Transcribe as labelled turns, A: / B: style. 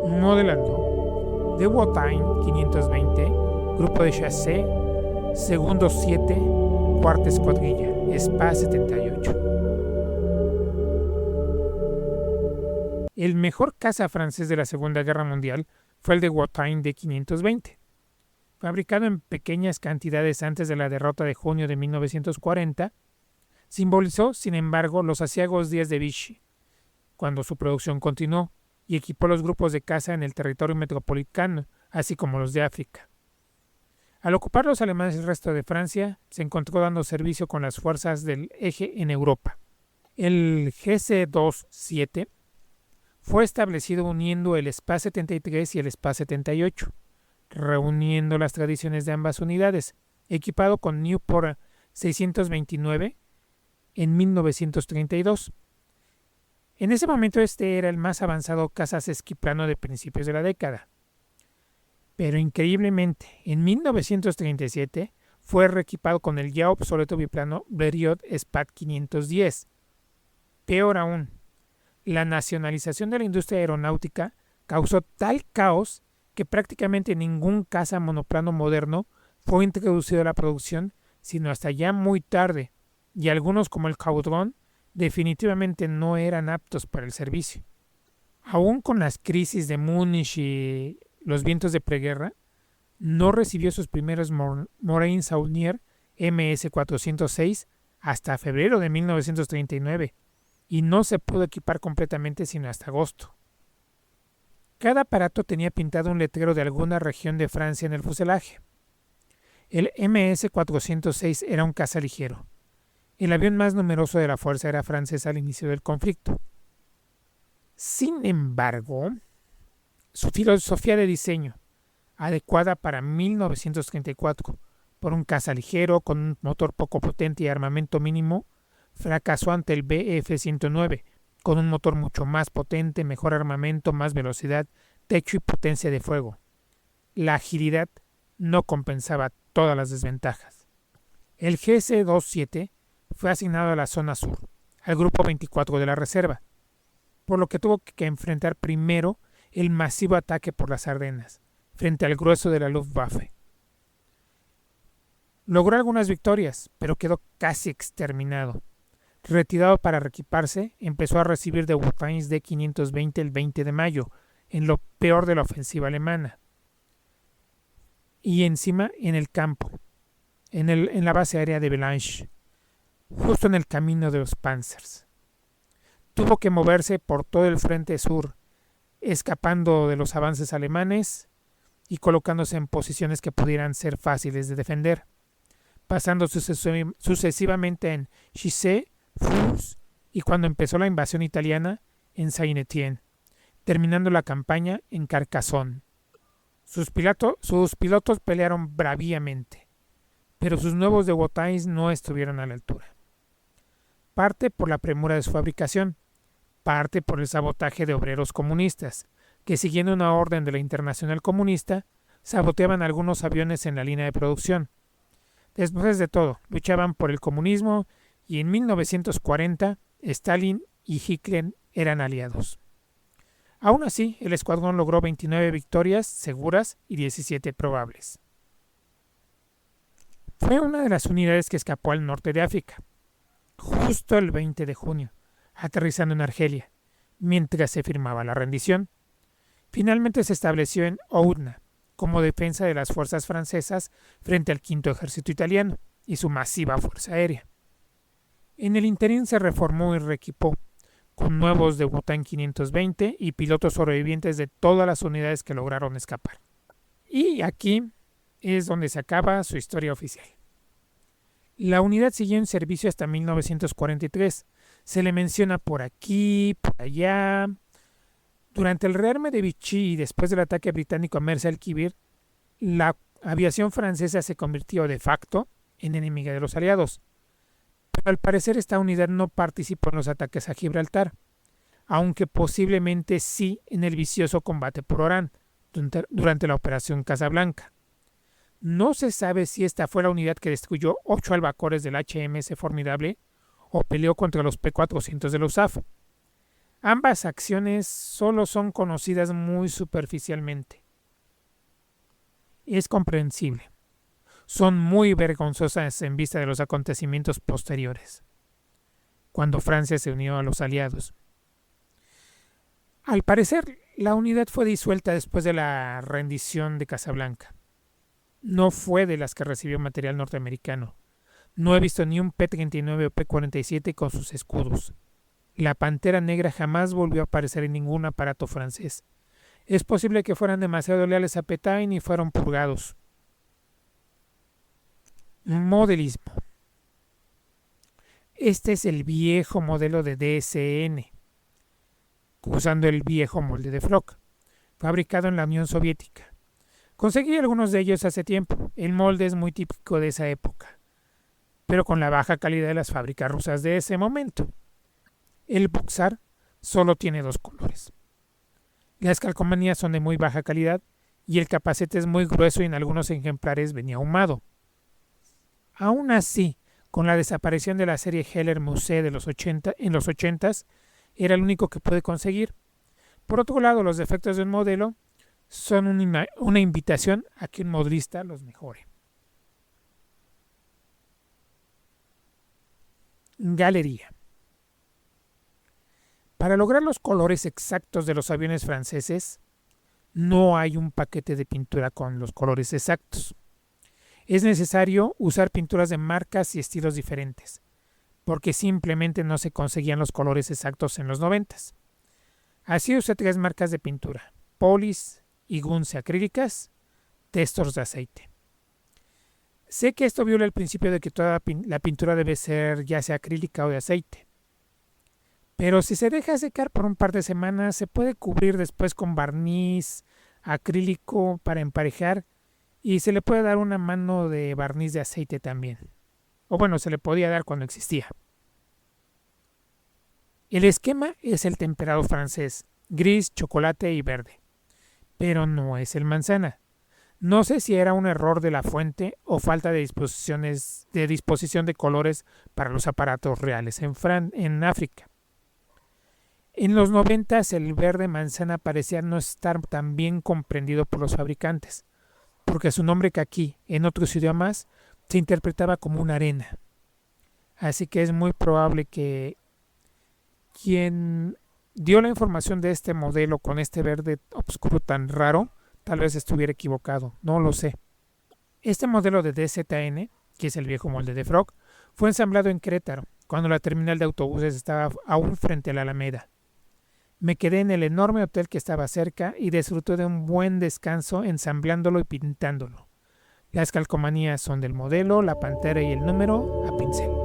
A: modelando Dewotain 520, grupo de chassé, segundo 7, cuarta escuadrilla, SPA 78. El mejor caza francés de la Segunda Guerra Mundial fue el Dewotain D520. Fabricado en pequeñas cantidades antes de la derrota de junio de 1940, simbolizó, sin embargo, los aciagos días de Vichy, cuando su producción continuó, y equipó los grupos de caza en el territorio metropolitano, así como los de África. Al ocupar los alemanes el resto de Francia, se encontró dando servicio con las fuerzas del eje en Europa. El GC-27 fue establecido uniendo el SPA 73 y el SPA 78, reuniendo las tradiciones de ambas unidades, equipado con Nieuport 629 en 1932. En ese momento este era el más avanzado cazasesquiplano de principios de la década. Pero increíblemente, en 1937 fue reequipado con el ya obsoleto biplano Blériot SPAT 510. Peor aún, la nacionalización de la industria aeronáutica causó tal caos que prácticamente ningún caza monoplano moderno fue introducido a la producción, sino hasta ya muy tarde, y algunos como el Caudron definitivamente no eran aptos para el servicio. Aún con las crisis de Múnich y los vientos de preguerra, no recibió sus primeros Morane-Saulnier MS-406 hasta febrero de 1939 y no se pudo equipar completamente sino hasta agosto. Cada aparato tenía pintado un letrero de alguna región de Francia en el fuselaje. El MS-406 era un caza ligero. El avión más numeroso de la fuerza era francesa al inicio del conflicto. Sin embargo, su filosofía de diseño, adecuada para 1934 por un caza ligero con un motor poco potente y armamento mínimo, fracasó ante el Bf-109, con un motor mucho más potente, mejor armamento, más velocidad, techo y potencia de fuego. La agilidad no compensaba todas las desventajas. El GC-27 fue asignado a la zona sur, al grupo 24 de la reserva, por lo que tuvo que enfrentar primero el masivo ataque por las Ardenas, frente al grueso de la Luftwaffe. Logró algunas victorias, pero quedó casi exterminado. Retirado para reequiparse, empezó a recibir Dewotains D520 el 20 de mayo, en lo peor de la ofensiva alemana. Y encima en el campo, en la base aérea de Belange, justo en el camino de los Panzers. Tuvo que moverse por todo el frente sur, escapando de los avances alemanes y colocándose en posiciones que pudieran ser fáciles de defender, pasando sucesivamente en Gissé, Furs y cuando empezó la invasión italiana en Saint-Étienne, terminando la campaña en Carcassonne. Sus pilotos pelearon braviamente, pero sus nuevos Dewotains no estuvieron a la altura. Parte por la premura de su fabricación, parte por el sabotaje de obreros comunistas, que siguiendo una orden de la Internacional Comunista, saboteaban algunos aviones en la línea de producción. Después de todo, luchaban por el comunismo y en 1940 Stalin y Hitler eran aliados. Aún así, el escuadrón logró 29 victorias seguras y 17 probables. Fue una de las unidades que escapó al norte de África, justo el 20 de junio, aterrizando en Argelia, mientras se firmaba la rendición. Finalmente se estableció en Oudna, como defensa de las fuerzas francesas frente al Quinto Ejército Italiano y su masiva fuerza aérea. En el interín se reformó y reequipó, con nuevos Dewotain 520 y pilotos sobrevivientes de todas las unidades que lograron escapar. Y aquí es donde se acaba su historia oficial. La unidad siguió en servicio hasta 1943. Se le menciona por aquí, por allá. Durante el rearme de Vichy y después del ataque británico a Mers el-Kibir, la aviación francesa se convirtió de facto en enemiga de los aliados. Pero al parecer esta unidad no participó en los ataques a Gibraltar, aunque posiblemente sí en el vicioso combate por Orán durante la Operación Casablanca. No se sabe si esta fue la unidad que destruyó 8 albacores del HMS Formidable o peleó contra los P-400 de la USAF. Ambas acciones solo son conocidas muy superficialmente. Es comprensible. Son muy vergonzosas en vista de los acontecimientos posteriores, cuando Francia se unió a los aliados. Al parecer, la unidad fue disuelta después de la rendición de Casablanca. No fue de las que recibió material norteamericano. No he visto ni un P-39 o P-47 con sus escudos. La Pantera Negra jamás volvió a aparecer en ningún aparato francés. Es posible que fueran demasiado leales a Pétain y fueron purgados. Modelismo. Este es el viejo modelo de DSN, usando el viejo molde de Flock, fabricado en la Unión Soviética. Conseguí algunos de ellos hace tiempo. El molde es muy típico de esa época, pero con la baja calidad de las fábricas rusas de ese momento. El Buxar solo tiene 2 colores. Las calcomanías son de muy baja calidad y el capacete es muy grueso y en algunos ejemplares venía ahumado. Aún así, con la desaparición de la serie Heller Musée de los 80, en los 80s, era el único que pude conseguir. Por otro lado, los defectos de un modelo son una invitación a que un modelista los mejore. Galería. Para lograr los colores exactos de los aviones franceses, no hay un paquete de pintura con los colores exactos. Es necesario usar pinturas de marcas y estilos diferentes, porque simplemente no se conseguían los colores exactos en los 90s. Así usé 3 marcas de pintura: Polis y Gunze acrílicas, Testors de aceite. Sé que esto viola el principio de que toda la pintura debe ser ya sea acrílica o de aceite, pero si se deja secar por un par de semanas se puede cubrir después con barniz acrílico para emparejar y se le puede dar una mano de barniz de aceite también. O bueno, se le podía dar cuando existía. El esquema es el temperado francés, gris, chocolate y verde, pero no es el manzana. No sé si era un error de la fuente o falta de disposición de colores para los aparatos reales en África. En los 90s el verde manzana parecía no estar tan bien comprendido por los fabricantes, porque su nombre que aquí, en otros idiomas, se interpretaba como una arena. Así que es muy probable que quien dio la información de este modelo con este verde oscuro tan raro, tal vez estuviera equivocado, no lo sé. Este modelo de DZN, que es el viejo molde de Frog, fue ensamblado en Querétaro, cuando la terminal de autobuses estaba aún frente a la Alameda. Me quedé en el enorme hotel que estaba cerca y disfruté de un buen descanso ensamblándolo y pintándolo. Las calcomanías son del modelo, la pantera y el número a pincel.